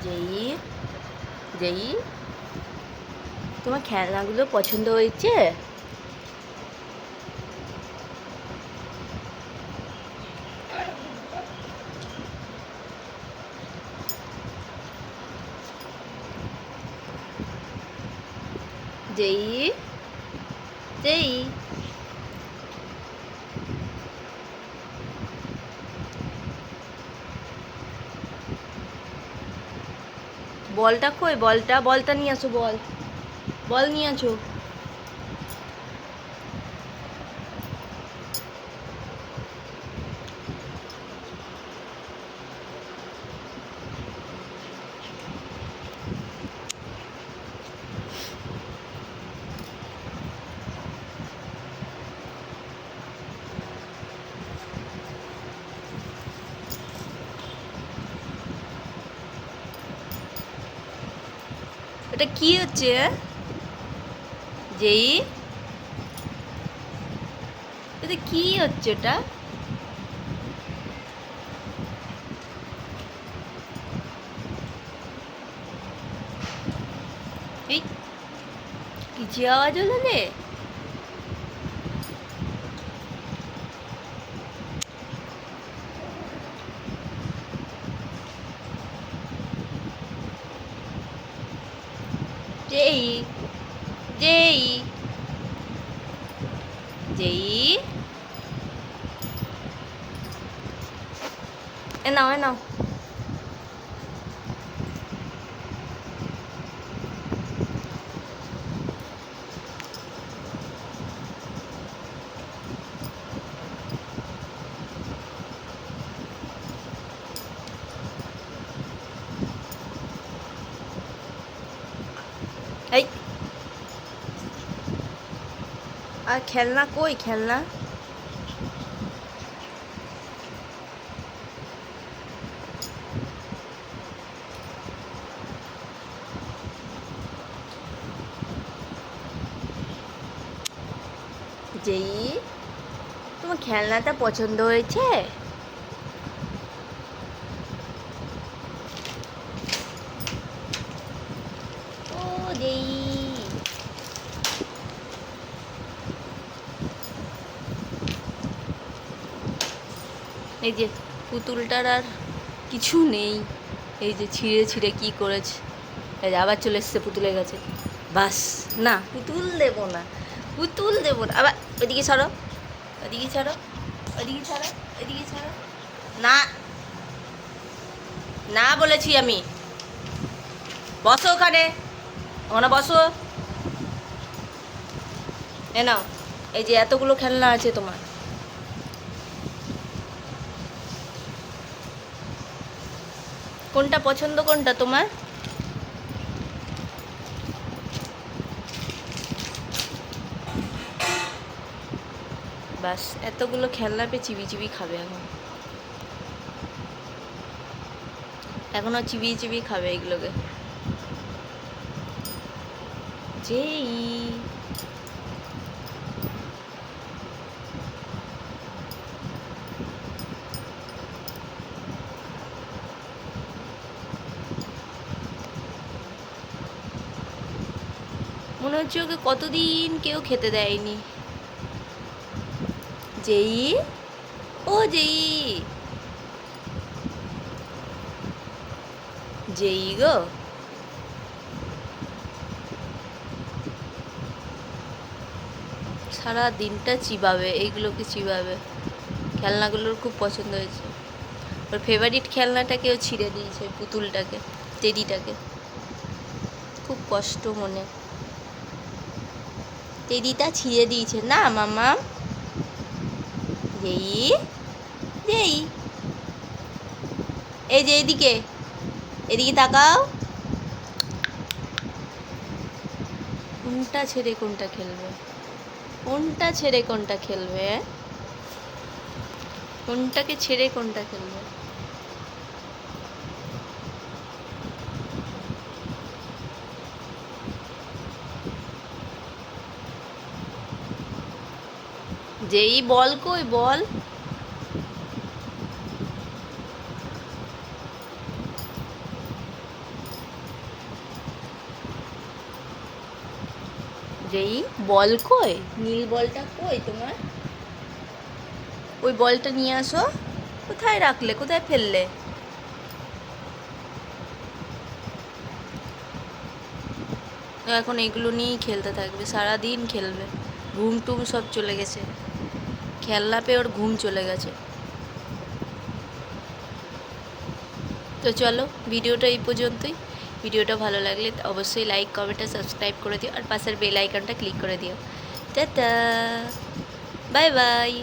যেই যেই তোমার খেলনাগুলো পছন্দ হয়েছে? যেই যেই বলটা কই? বলটা নিয়ে আসো। বল নিয়ে আসো। এটা কি হচ্ছে? যেই এটা কি হচ্ছে? এটা এই কিছু আওয়াজ হলো রে? যেই যেই যেই এ নাও এ নাও। এই আর খেলনা কই? খেলনা যেই তোমার খেলনাটা পছন্দ হয়েছে? ও যেই এই যে পুতুলটার আর কিছু নেই। এই যে ছিঁড়ে ছিঁড়ে কি করেছে। এই যে আবার চলে এসছে পুতুলের কাছে। বাস, না পুতুল দেবো না, পুতুল দেবো না। আবার ওইদিকে সরো, ওইদিকে সরো, ওইদিকে সরো, ওইদিকে সরো। না না বলেছি আমি। বসো ওখানে, ওখানে বসো। এ নাও, এই যে এতগুলো খেলনা আছে তোমার। কোনটা পছন্দ, কোনটা তোমার? বাস, এতগুলো খেলনা পেয়ে চিবি চিবি খাবে এখন। এখনও চিবিয়ে চিবিয়ে খাবে এগুলোকে। যেই মনে হচ্ছে ওকে কতদিন কেউ খেতে দেয়নি। যেই ও যেই যেই গো, সারা দিনটা চিবাবে, এইগুলোকে চিবাবে। খেলনাগুলোর খুব পছন্দ হয়েছে। ওর ফেভারিট খেলনাটাকেও ছিঁড়ে দিয়েছে, পুতুলটাকে, টেডিটাকে। খুব কষ্ট মনে। টেডিটা ছিঁড়ে দিয়েছে না মামা? যেই যেই এই যে এদিকে, এদিকে তাকাও। কোনটা ছেড়ে কোনটা খেলবে? কোনটা ছেড়ে কোনটা খেলবে? কোনটাকে ছেড়ে কোনটা খেলবে? যেই বল কই? বল যেই বল কই, নীল বলটা কই তোমার? ওই বলটা নিয়ে আসো। কোথায় রাখলে, কোথায় ফেললে? এখন এগুলো নিয়েই খেলতে থাকবে, সারাদিন খেলবে। ঘুম টুম সব চলে গেছে, খেলনা পেয়ে ওর ঘুম চলে গেছে। তো চলো, ভিডিওটা এই পর্যন্তই। ভিডিওটা ভালো লাগলে অবশ্যই লাইক কমেন্ট আর সাবস্ক্রাইব করে দিও, আর পাশের বেল আইকনটা ক্লিক করে দিও। Tata, bye bye.